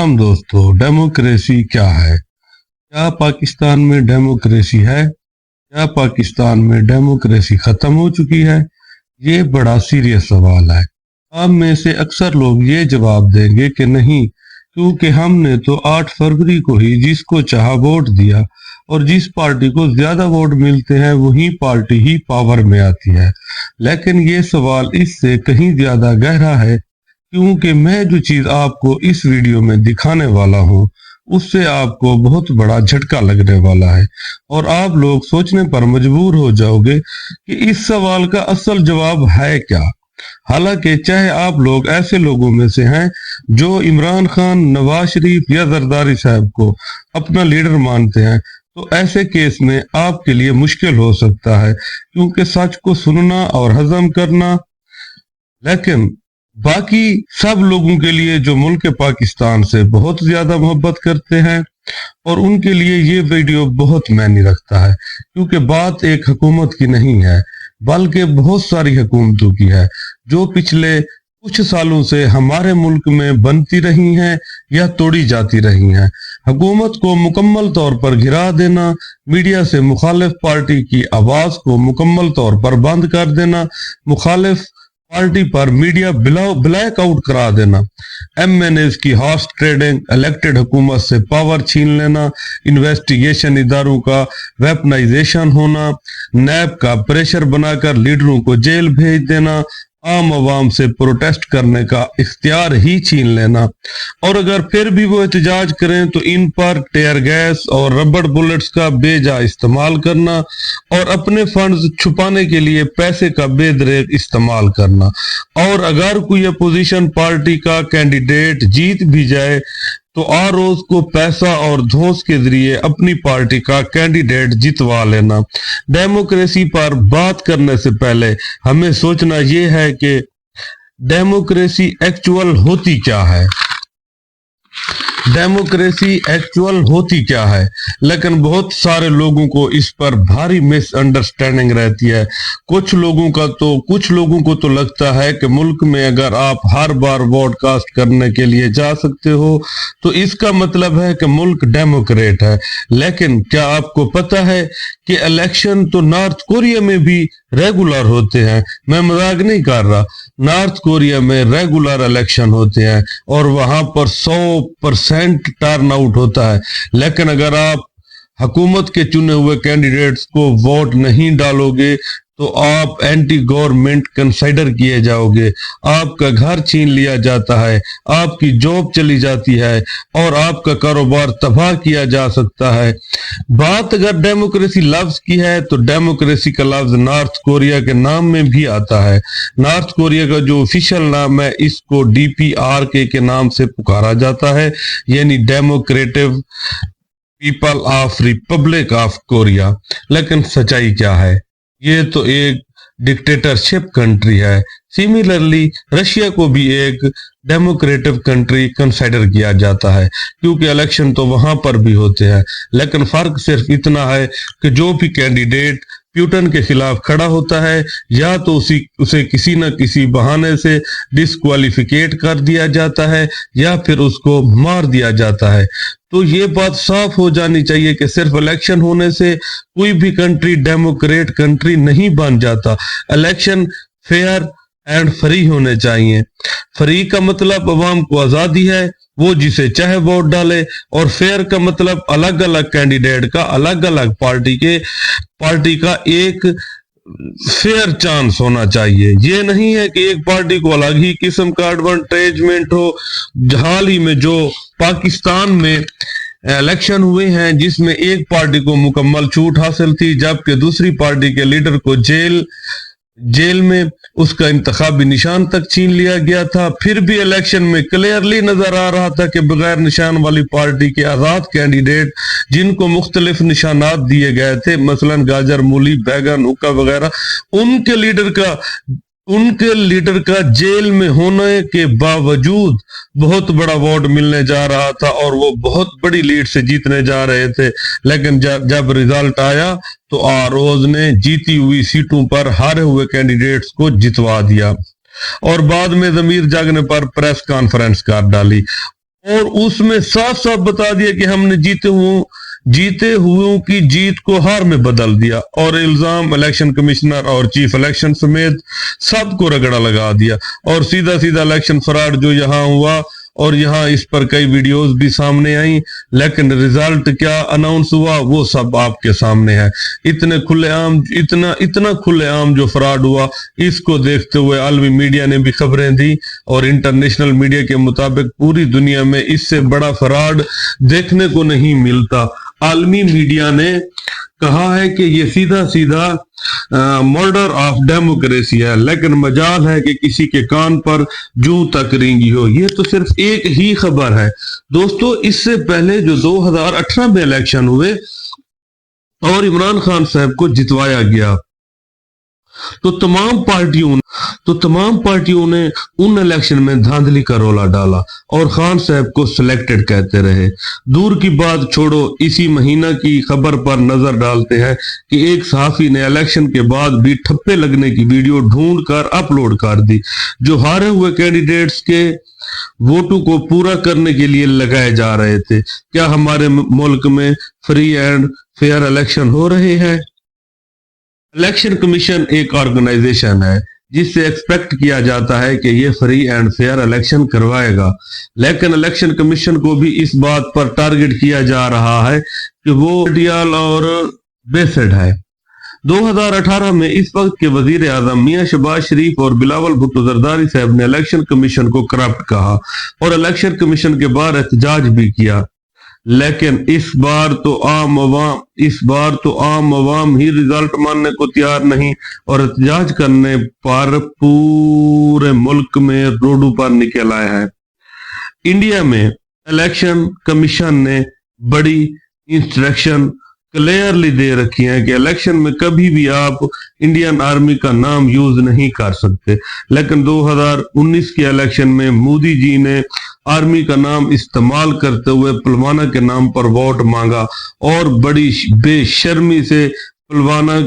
सलाम दोस्तों, डेमोक्रेसी क्या है? क्या पाकिस्तान में डेमोक्रेसी है? क्या पाकिस्तान में डेमोक्रेसी खत्म हो चुकी है? ये बड़ा सीरियस सवाल है। आप में से अक्सर लोग ये जवाब देंगे कि नहीं, क्योंकि हमने तो 8 फरवरी को ही जिसको चाहा वोट दिया और जिस पार्टी को ज्यादा वोट मिलते हैं वही पार्टी ही पावर में आती है। लेकिन ये सवाल इससे कहीं ज्यादा गहरा है, क्योंकि मैं जो चीज आपको इस वीडियो में दिखाने वाला हूँ उससे आपको बहुत बड़ा झटका लगने वाला है और आप लोग सोचने पर मजबूर हो जाओगे कि इस सवाल का असल जवाब है क्या। हालांकि चाहे आप लोग ऐसे लोगों में से हैं जो इमरान खान, नवाज शरीफ या जरदारी साहब को अपना लीडर मानते हैं, तो ऐसे केस में आपके लिए मुश्किल हो सकता है, क्योंकि सच को सुनना और हजम करना। लेकिन बाकी सब लोगों के लिए जो मुल्क पाकिस्तान से बहुत ज्यादा मोहब्बत करते हैं और उनके लिए ये वीडियो बहुत मायने रखता है, क्योंकि बात एक हुकूमत की नहीं है बल्कि बहुत सारी हुकूमतों की है जो पिछले कुछ सालों से हमारे मुल्क में बनती रही हैं या तोड़ी जाती रही हैं। हुकूमत को मुकम्मल तौर पर गिरा देना, मीडिया से मुखालिफ पार्टी की आवाज को मुकम्मल तौर पर बंद कर देना, मुखालिफ पार्टी पर मीडिया ब्लैक आउट करा देना, MNAs की हॉर्स ट्रेडिंग, इलेक्टेड हुकूमत से पावर छीन लेना, इन्वेस्टिगेशन इदारों का वेपनाइजेशन होना, नैब का प्रेशर बनाकर लीडरों को जेल भेज देना, आम आवाम से प्रोटेस्ट करने का इख्तियार ही छीन लेना, और अगर फिर भी वो एहतजाज करें तो इन पर टेयर गैस और रबड़ बुलेट्स का बेजा इस्तेमाल करना और अपने फंड्स छुपाने के लिए पैसे का बेदरेक इस्तेमाल करना। और अगर कोई अपोजिशन पार्टी का कैंडिडेट जीत भी जाए तो रोज को पैसा और धौंस के जरिए अपनी पार्टी का कैंडिडेट जितवा लेना। डेमोक्रेसी पर बात करने से पहले हमें सोचना यह है कि डेमोक्रेसी एक्चुअल होती क्या है। डेमोक्रेसी एक्चुअल होती क्या है, लेकिन बहुत सारे लोगों को इस पर भारी मिसअंडरस्टैंडिंग रहती है। कुछ लोगों को तो लगता है कि मुल्क में अगर आप हर बार वोट कास्ट करने के लिए जा सकते हो तो इसका मतलब है कि मुल्क डेमोक्रेट है। लेकिन क्या आपको पता है कि इलेक्शन तो नॉर्थ कोरिया में भी रेगुलर होते हैं? मैं मजाक नहीं कर रहा। नॉर्थ कोरिया में रेगुलर इलेक्शन होते हैं और वहां पर 100% टर्न आउट होता है। लेकिन अगर आप हुकूमत के चुने हुए कैंडिडेट्स को वोट नहीं डालोगे तो आप एंटी गवर्नमेंट कंसिडर किए जाओगे, आपका घर छीन लिया जाता है, आपकी जॉब चली जाती है और आपका कारोबार तबाह किया जा सकता है। बात अगर डेमोक्रेसी लफ्ज की है तो डेमोक्रेसी का लफ्ज नॉर्थ कोरिया के नाम में भी आता है। नॉर्थ कोरिया का जो ऑफिशियल नाम है इसको DPRK के नाम से पुकारा जाता है, यानी democratic people of Republic of Korea. लेकिन सच्चाई क्या है? ये तो एक डिक्टेटरशिप कंट्री है। सिमिलरली रशिया को भी एक डेमोक्रेटिव कंट्री कंसिडर किया जाता है, क्योंकि इलेक्शन तो वहां पर भी होते हैं। लेकिन फर्क सिर्फ इतना है कि जो भी कैंडिडेट पुतिन के खिलाफ खड़ा होता है या तो उसे किसी न किसी बहाने से डिस्क्वालिफिकेट कर दिया जाता है या फिर उसको मार दिया जाता है। तो ये बात साफ हो जानी चाहिए कि सिर्फ इलेक्शन होने से कोई भी कंट्री डेमोक्रेट कंट्री नहीं बन जाता। इलेक्शन फेयर एंड फ्री होने चाहिए। फ्री का मतलब अवाम को आजादी है, वो जिसे चाहे वोट डाले, और फेयर का मतलब अलग अलग कैंडिडेट का अलग अलग पार्टी का एक फेयर चांस होना चाहिए। ये नहीं है कि एक पार्टी को अलग ही किस्म का एडवांटेजमेंट हो। हाल ही में जो पाकिस्तान में इलेक्शन हुए हैं जिसमें एक पार्टी को मुकम्मल छूट हासिल थी, जबकि दूसरी पार्टी के लीडर को जेल में उसका इंतखाबी निशान तक छीन लिया गया था। फिर भी इलेक्शन में क्लियरली नजर आ रहा था कि बगैर निशान वाली पार्टी के आजाद कैंडिडेट जिनको मुख्तलिफ निशानात दिए गए थे, मसलन गाजर, मूली, बैगन, हुक्का वगैरह, उनके लीडर का जेल में होने के बावजूद बहुत बड़ा वोट मिलने जा रहा था और वो बहुत बड़ी लीड से जीतने जा रहे थे। लेकिन जब रिजल्ट आया तो आरोज ने जीती हुई सीटों पर हारे हुए कैंडिडेट्स को जितवा दिया और बाद में जमीर जागने पर प्रेस कॉन्फ्रेंस कर डाली और उसमें साफ साफ बता दिया कि हमने जीते हुओं की जीत को हार में बदल दिया, और इल्जाम इलेक्शन कमिश्नर और चीफ इलेक्शन समेत सबको रगड़ा लगा दिया। और सीधा सीधा इलेक्शन फ्रॉड जो यहाँ हुआ, और यहाँ इस पर कई वीडियोस भी सामने आई, लेकिन रिजल्ट क्या अनाउंस हुआ वो सब आपके सामने है। इतने खुलेआम इतना खुलेआम जो फ्रॉड हुआ, इसको देखते हुए आलमी मीडिया ने भी खबरें दी, और इंटरनेशनल मीडिया के मुताबिक पूरी दुनिया में इससे बड़ा फ्रॉड देखने को नहीं मिलता। आलमी मीडिया ने कहा है कि ये सीधा सीधा मर्डर ऑफ डेमोक्रेसी है, लेकिन मजाल है कि किसी के कान पर जूं तक रेंगी हो। ये तो सिर्फ एक ही खबर है दोस्तों। इससे पहले जो 2018 में इलेक्शन हुए और इमरान खान साहब को जितवाया गया, तो तमाम पार्टियों ने उन इलेक्शन में धांधली का रोला डाला और खान साहब को सिलेक्टेड कहते रहे। दूर की बात छोड़ो, इसी महीना की खबर पर नजर डालते हैं कि एक सहाफी ने इलेक्शन के बाद भी ठप्पे लगने की वीडियो ढूंढ कर अपलोड कर दी, जो हारे हुए कैंडिडेट्स के वोटों को पूरा करने के लिए लगाए जा रहे थे। क्या हमारे मुल्क में फ्री एंड फेयर इलेक्शन हो रहे हैं? इलेक्शन कमीशन एक ऑर्गेनाइजेशन है जिससे एक्सपेक्ट किया जाता है कि ये फ्री एंड फेयर इलेक्शन करवाएगा, लेकिन इलेक्शन कमीशन को भी इस बात पर टारगेट किया जा रहा है कि वो डियल और बेस्ड है। 2018 में इस वक्त के वजीर आजम मियां शहबाज शरीफ और बिलावल भुट्टो जरदारी साहब ने इलेक्शन कमीशन को करप्ट कहा और इलेक्शन कमीशन के बाहर एहतजाज भी किया, लेकिन इस बार तो आम अवाम ही रिजल्ट मानने को तैयार नहीं, और एहतजाज करने पर पूरे मुल्क में रोडों पर निकल आए हैं। इंडिया में इलेक्शन कमीशन ने बड़ी इंस्ट्रक्शन क्लियरली दे रखी है कि इलेक्शन में कभी भी आप इंडियन आर्मी का नाम यूज नहीं कर सकते, लेकिन 2019 के इलेक्शन में मोदी जी ने आर्मी का नाम इस्तेमाल करते हुए पुलवामा के नाम पर वोट मांगा और बड़ी बेशर्मी से पुलवामा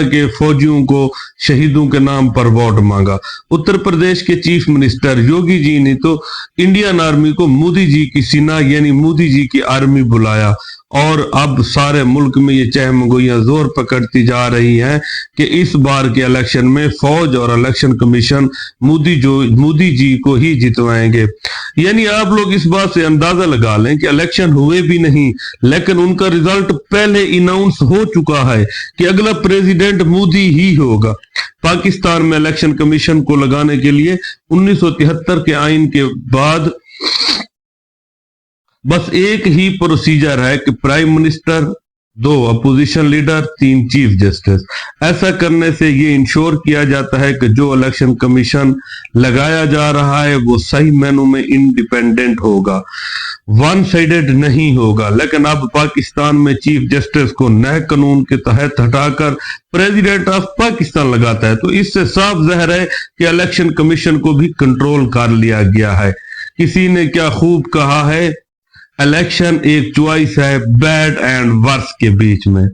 के फौजियों को शहीदों के नाम पर वोट मांगा। उत्तर प्रदेश के चीफ मिनिस्टर योगी जी ने तो इंडियन आर्मी को मोदी जी की सेना यानी मोदी जी की आर्मी बुलाया, और अब सारे मुल्क में ये चहमगोइयां जोर पकड़ती जा रही हैं कि इस बार के इलेक्शन में फौज और इलेक्शन कमीशन मोदी जी को ही जितवाएंगे। यानी आप लोग इस बात से अंदाजा लगा लें कि इलेक्शन हुए भी नहीं, लेकिन उनका रिजल्ट पहले अनाउंस हो चुका है कि अगला प्रेसिडेंट मोदी ही होगा। पाकिस्तान में इलेक्शन कमीशन को लगाने के लिए 1973 के आइन के बाद बस एक ही प्रोसीजर है कि prime minister, 2 opposition leader, 3 chief justice. ऐसा करने से ये इंश्योर किया जाता है कि जो इलेक्शन कमीशन लगाया जा रहा है वो सही मायनों में इंडिपेंडेंट होगा, वन साइडेड नहीं होगा। लेकिन अब पाकिस्तान में चीफ जस्टिस को नए कानून के तहत हटाकर प्रेसिडेंट ऑफ पाकिस्तान लगाता है, तो इससे साफ जाहिर है कि इलेक्शन कमीशन को भी कंट्रोल कर लिया गया है। किसी ने क्या खूब कहा है, इलेक्शन एक चॉइस है बैड एंड वर्स के बीच में।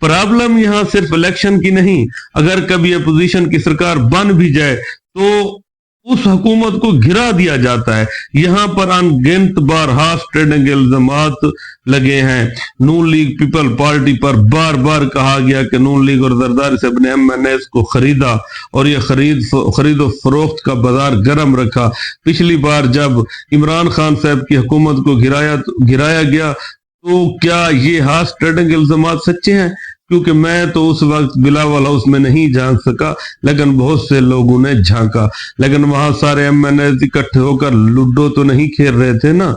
प्रॉब्लम यहां सिर्फ इलेक्शन की नहीं, अगर कभी अपोजिशन की सरकार बन भी जाए तो उस हुकूमत को गिरा दिया जाता है। यहाँ पर अनगिनत बार हाफ ट्रेडिंग इल्जामात लगे हैं। नून लीग पीपल पार्टी पर बार बार कहा गया कि नून लीग और जरदारी साहब ने MNAs को खरीदा और ये खरीदो फरोख्त का बाजार गर्म रखा। पिछली बार जब इमरान खान साहब की हुकूमत को गिराया गया तो क्या ये हाफ ट्रेडिंग इल्जामात सच्चे हैं? क्योंकि मैं तो उस वक्त बिलावल हाउस में नहीं झांक सका, लेकिन बहुत से लोगों ने झांका, लेकिन वहां सारे MNAs इकट्ठे होकर लूडो तो नहीं खेल रहे थे ना।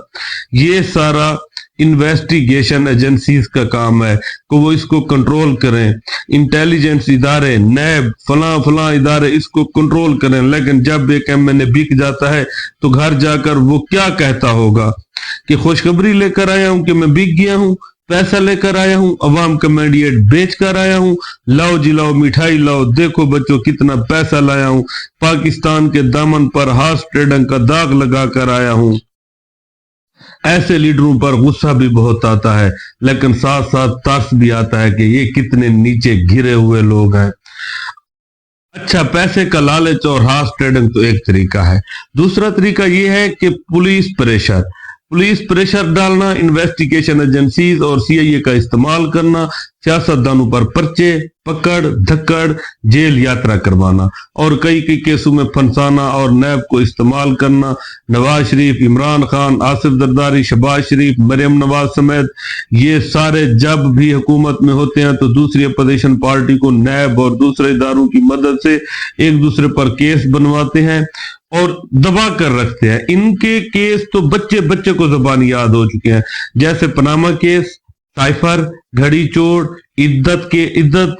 ये सारा इन्वेस्टिगेशन एजेंसीज का काम है कि वो इसको कंट्रोल करें, इंटेलिजेंस इदारे, नैब, फला इदारे इसको कंट्रोल करें। लेकिन जब एक MNA बिक जाता है तो घर जाकर वो क्या कहता होगा कि खुशखबरी लेकर आया हूं कि मैं बिक गया हूं, पैसा लेकर आया हूं, अवाम का मैंडेट बेच कर आया हूं, लाओ जी लाओ मिठाई लाओ, देखो बच्चों कितना पैसा लाया हूं, पाकिस्तान के दामन पर हार्स ट्रेडिंग का दाग लगा कर आया हूं। ऐसे लीडरों पर गुस्सा भी बहुत आता है, लेकिन साथ साथ तरस भी आता है कि ये कितने नीचे गिरे हुए लोग हैं। अच्छा, पैसे का लालच और हार्स ट्रेडिंग तो एक तरीका है। दूसरा तरीका ये है कि पुलिस प्रेशर डालना, इन्वेस्टिगेशन एजेंसीज और सीआईए का इस्तेमाल करना, सियासतदानों पर पर्चे, पकड़ धक्कड़, जेल यात्रा करवाना और कई कई केसों में फंसाना और नैब को इस्तेमाल करना। नवाज शरीफ, इमरान खान, आसिफ जरदारी, शहबाज शरीफ, मरियम नवाज समेत ये सारे जब भी हुकूमत में होते हैं तो दूसरी अपोजिशन पार्टी को नैब और दूसरे इदारों की मदद से एक दूसरे पर केस बनवाते हैं और दबा कर रखते हैं। इनके केस तो बच्चे बच्चे को जबानी याद हो चुके हैं, जैसे पनामा केस, साइफर, घड़ी चोर, इद्दत,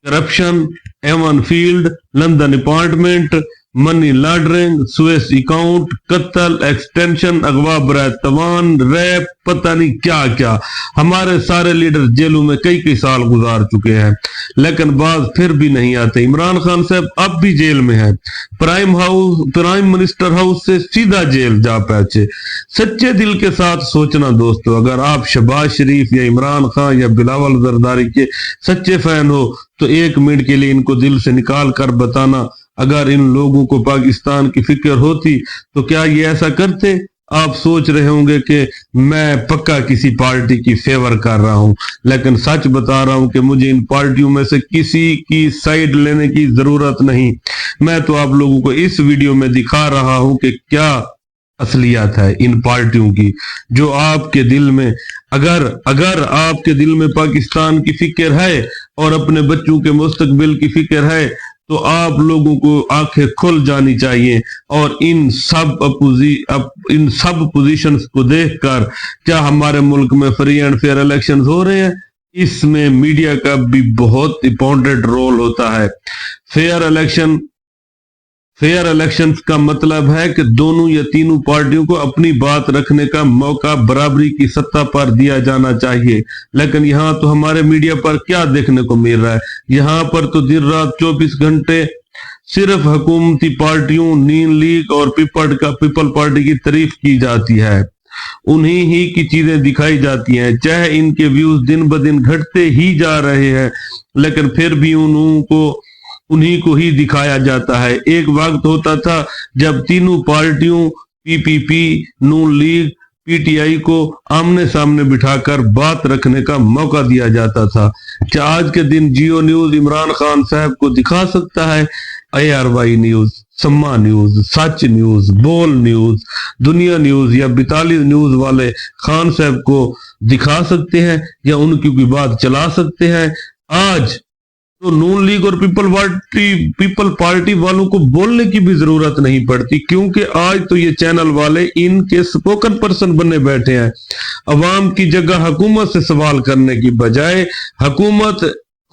corruption, Avenfield, London apartment, money laundering, Swiss account, कत्ल, एक्सटेंशन, अगवा बराए तवान, रैप, पता नहीं क्या क्या। हमारे सारे लीडर जेलों में कई कई साल गुजार चुके हैं, लेकिन बाज फिर भी नहीं आते। इमरान खान साहब अब भी जेल में है, प्राइम मिनिस्टर हाउस से सीधा जेल जा पहुंचे। सच्चे दिल के साथ सोचना दोस्तों, अगर आप शहबाज शरीफ या इमरान खान या बिलावल जरदारी के सच्चे फैन हो तो एक मिनट के लिए इनको दिल से निकाल कर बताना, अगर इन लोगों को पाकिस्तान की फिक्र होती तो क्या ये ऐसा करते? आप सोच रहे होंगे कि मैं पक्का किसी पार्टी की फेवर कर रहा हूं, लेकिन सच बता रहा हूं कि मुझे इन पार्टियों में से किसी की साइड लेने की जरूरत नहीं। मैं तो आप लोगों को इस वीडियो में दिखा रहा हूं कि क्या असलियत है इन पार्टियों की। जो आपके दिल में अगर आपके दिल में पाकिस्तान की फिक्र है और अपने बच्चों के मुस्तकबिल की फिक्र है तो आप लोगों को आंखें खुल जानी चाहिए और इन सब पोजीशंस को देखकर, क्या हमारे मुल्क में फ्री एंड फेयर इलेक्शंस हो रहे हैं? इसमें मीडिया का भी बहुत इंपॉर्टेंट रोल होता है। फेयर इलेक्शंस का मतलब है कि दोनों या तीनों पार्टियों को अपनी बात रखने का मौका बराबरी की सत्ता पर दिया जाना चाहिए। लेकिन यहाँ तो हमारे मीडिया पर क्या देखने को मिल रहा है? यहाँ पर तो दिन रात 24 घंटे सिर्फ हुकूमती पार्टियों, नीन लीग और पीपल पार्टी की तारीफ की जाती है, उन्हीं ही की चीजें दिखाई जाती हैं। चाहे इनके व्यूज दिन ब दिन घटते ही जा रहे हैं, लेकिन फिर भी उन्हीं को ही दिखाया जाता है। एक वक्त होता था जब तीनों पार्टियों पीपीपी, नून लीग, पीटीआई को आमने सामने बिठाकर बात रखने का मौका दिया जाता था। क्या आज के दिन जियो न्यूज इमरान खान साहब को दिखा सकता है? ARY न्यूज, सम्मा न्यूज, सच न्यूज, बोल न्यूज, दुनिया न्यूज या 42 न्यूज वाले खान साहब को दिखा सकते हैं या उनकी कोई बात चला सकते हैं? आज तो नून लीग और पीपल पार्टी वालों को बोलने की भी जरूरत नहीं पड़ती, क्योंकि आज तो ये चैनल वाले इनके स्पोकन पर्सन बने बैठे हैं। अवाम की जगह हुकूमत से सवाल करने की बजाय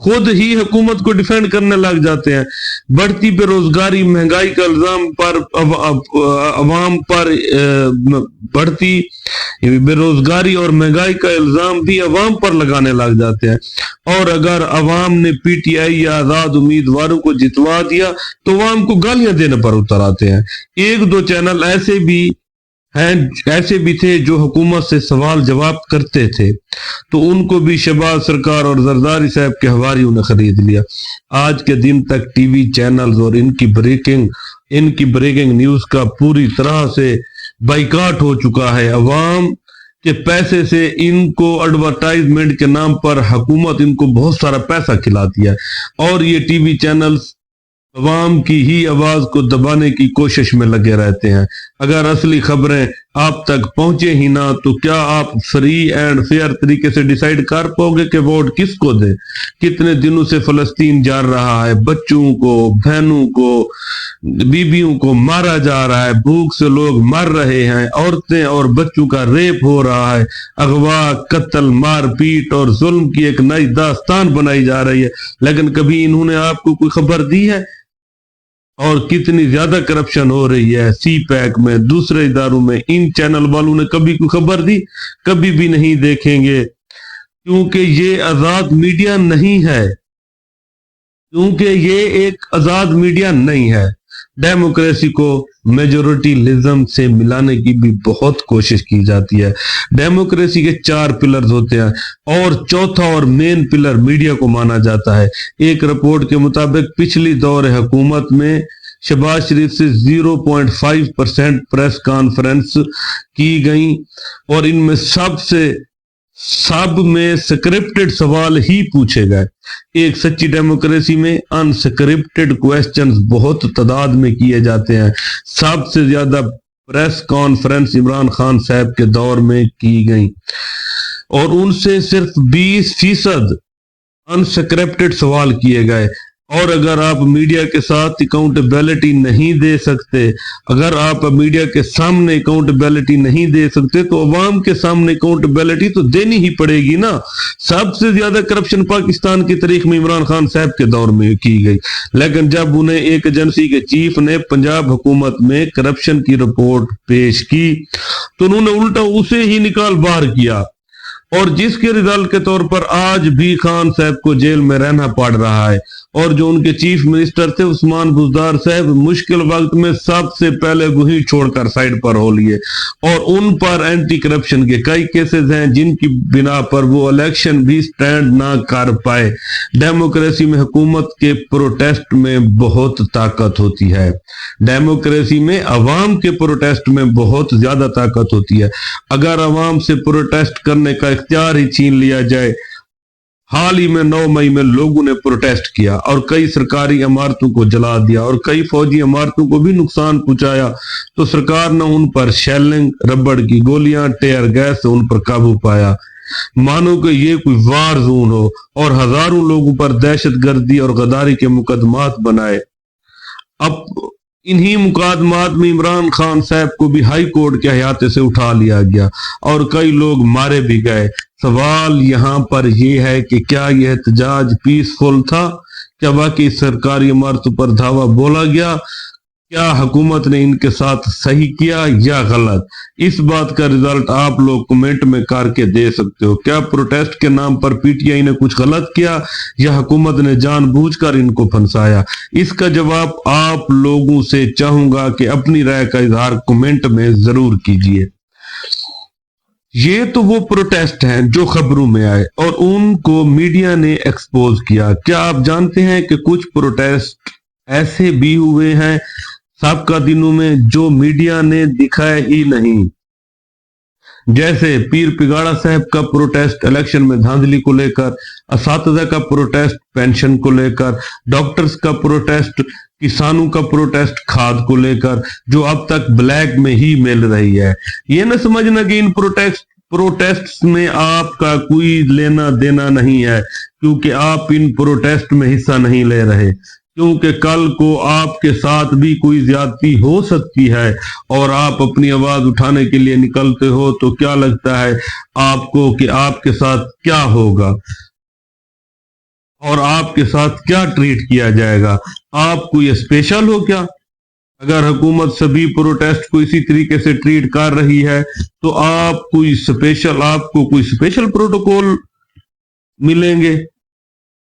खुद ही हुकूमत को डिफेंड करने लग जाते हैं। बढ़ती बेरोजगारी, महंगाई का इल्जाम पर अवाम पर बढ़ती बेरोजगारी और महंगाई का इल्जाम भी अवाम पर लगाने लग जाते हैं। और अगर अवाम ने पीटीआई या आजाद उम्मीदवारों को जितवा दिया तो अवाम को गालियां देने पर उतर आते हैं। एक दो चैनल ऐसे भी थे जो हुकूमत से सवाल जवाब करते थे, तो उनको भी शहबाज सरकार और जरदारी साहब के हवारियों ने खरीद लिया। आज के दिन तक टीवी चैनल्स और इनकी ब्रेकिंग न्यूज का पूरी तरह से बाइकाट हो चुका है। अवाम के पैसे से इनको एडवर्टाइजमेंट के नाम पर हुकूमत इनको बहुत सारा पैसा खिलाती है और ये टीवी चैनल्स अवाम की ही आवाज को दबाने की कोशिश में लगे रहते हैं। अगर असली खबरें आप तक पहुंचे ही ना तो क्या आप फ्री एंड फेयर तरीके से डिसाइड कर पाओगे कि वोट किसको दे? कितने दिनों से फलस्तीन जा रहा है, बच्चों को, बहनों को, बीबियों को मारा जा रहा है, भूख से लोग मर रहे हैं, औरतें और बच्चों का रेप हो रहा है, अगवा, कत्ल, मारपीट और जुल्म की एक नई दास्तान बनाई जा रही है, लेकिन कभी इन्होंने आपको कोई खबर दी है? और कितनी ज्यादा करप्शन हो रही है सी पैक में, दूसरे इदारों में, इन चैनल वालों ने कभी कोई खबर दी? कभी भी नहीं देखेंगे, क्योंकि ये आजाद मीडिया नहीं है, क्योंकि ये एक आजाद मीडिया नहीं है। डेमोक्रेसी को मेजोरिटीलिज्म से मिलाने की भी बहुत कोशिश की जाती है। डेमोक्रेसी के 4 पिलर्स होते हैं और चौथा और मेन पिलर मीडिया को माना जाता है। एक रिपोर्ट के मुताबिक पिछली दौर हुकूमत में शहबाज शरीफ से 0.5% प्रेस कॉन्फ्रेंस की गई और इनमें सब में स्क्रिप्टेड सवाल ही पूछे गए। एक सच्ची डेमोक्रेसी में अनस्क्रिप्टेड क्वेश्चंस बहुत तादाद में किए जाते हैं। सबसे ज्यादा प्रेस कॉन्फ्रेंस इमरान खान साहब के दौर में की गई और उनसे सिर्फ 20% अनस्क्रिप्टेड सवाल किए गए। और अगर आप मीडिया के साथ अकाउंटेबिलिटी नहीं दे सकते, अगर आप मीडिया के सामने अकाउंटेबिलिटी नहीं दे सकते तो अवाम के सामने अकाउंटेबिलिटी तो देनी ही पड़ेगी ना। सबसे ज्यादा करप्शन पाकिस्तान की तारीख में इमरान खान साहब के दौर में की गई, लेकिन जब उन्हें एक एजेंसी के चीफ ने पंजाब हुकूमत में करप्शन की रिपोर्ट पेश की तो उन्होंने उल्टा उसे ही निकाल बाहर किया और जिसके रिजल्ट के तौर पर आज भी खान साहब को जेल में रहना पड़ रहा है। और जो उनके चीफ मिनिस्टर थे उस्मान बुज़दार साहब मुश्किल वक्त में सबसे पहले वही छोड़कर साइड पर हो लिए और उन पर एंटी करप्शन के कई केसेस हैं जिनकी बिना पर वो इलेक्शन भी स्टैंड ना कर पाए। डेमोक्रेसी में हुकूमत के प्रोटेस्ट में बहुत ताकत होती है। डेमोक्रेसी में अवाम के प्रोटेस्ट में बहुत ज्यादा ताकत होती है। अगर अवाम से प्रोटेस्ट करने का इख्तियार ही छीन लिया जाए, हाल ही में 9 मई में लोगों ने प्रोटेस्ट किया और कई सरकारी इमारतों को जला दिया और कई फौजी इमारतों को भी नुकसान पहुंचाया, तो सरकार ने उन पर शेलिंग, रबड़ की गोलियां, टेयर गैस से उन पर काबू पाया। मानो कि ये कोई वार जोन हो और हजारों लोगों पर दहशतगर्दी और गद्दारी के मुकदमात बनाए। अब इन्हीं मुकदमात में इमरान खान साहब को भी हाई कोर्ट के अहाते से उठा लिया गया और कई लोग मारे भी गए। सवाल यहाँ पर यह है कि क्या यह एहतजाज पीसफुल था? क्या वाकई सरकारी इमारतों पर धावा बोला गया? क्या हुकूमत ने इनके साथ सही किया या गलत? इस बात का रिजल्ट आप लोग कमेंट में करके दे सकते हो। क्या प्रोटेस्ट के नाम पर पीटीआई ने कुछ गलत किया या हुकूमत ने जानबूझकर इनको फंसाया? इसका जवाब आप लोगों से चाहूंगा कि अपनी राय का इजहार कमेंट में जरूर कीजिए। ये तो वो प्रोटेस्ट हैं जो खबरों में आए और उनको मीडिया ने एक्सपोज किया। क्या आप जानते हैं कि कुछ प्रोटेस्ट ऐसे भी हुए हैं साबका दिनों में जो मीडिया ने दिखाया ही नहीं? जैसे पीर पिगाड़ा साहब का प्रोटेस्ट इलेक्शन में धांधली को लेकर, असातिज़ा का प्रोटेस्ट पेंशन को लेकर, डॉक्टर्स का प्रोटेस्ट, किसानों का प्रोटेस्ट खाद को लेकर, जो अब तक ब्लैक में ही मिल रही है। ये न समझना कि इन प्रोटेस्ट में आपका कोई लेना देना नहीं है, क्योंकि आप इन प्रोटेस्ट में हिस्सा नहीं ले रहे, क्योंकि कल को आपके साथ भी कोई ज्यादती हो सकती है और आप अपनी आवाज उठाने के लिए निकलते हो तो क्या लगता है आपको कि आपके साथ क्या होगा और आपके साथ क्या ट्रीट किया जाएगा? आप कोई स्पेशल हो क्या? अगर हुकूमत सभी प्रोटेस्ट को इसी तरीके से ट्रीट कर रही है तो आपको कोई स्पेशल प्रोटोकॉल मिलेंगे?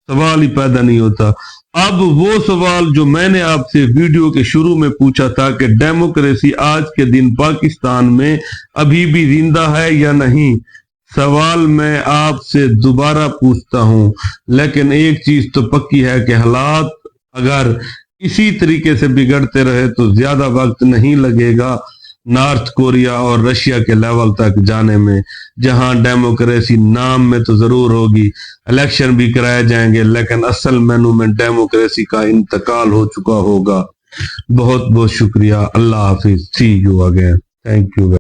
सवाल ही पैदा नहीं होता। अब वो सवाल जो मैंने आपसे वीडियो के शुरू में पूछा था कि डेमोक्रेसी आज के दिन पाकिस्तान में अभी भी जिंदा है या नहीं, सवाल मैं आपसे दोबारा पूछता हूं। लेकिन एक चीज तो पक्की है कि हालात अगर इसी तरीके से बिगड़ते रहे तो ज्यादा वक्त नहीं लगेगा नॉर्थ कोरिया और रशिया के लेवल तक जाने में, जहां डेमोक्रेसी नाम में तो जरूर होगी, इलेक्शन भी कराए जाएंगे, लेकिन असल मेनू में डेमोक्रेसी का इंतकाल हो चुका होगा। बहुत बहुत शुक्रिया। अल्लाह हाफिज। सी यू अगेन। Thank you.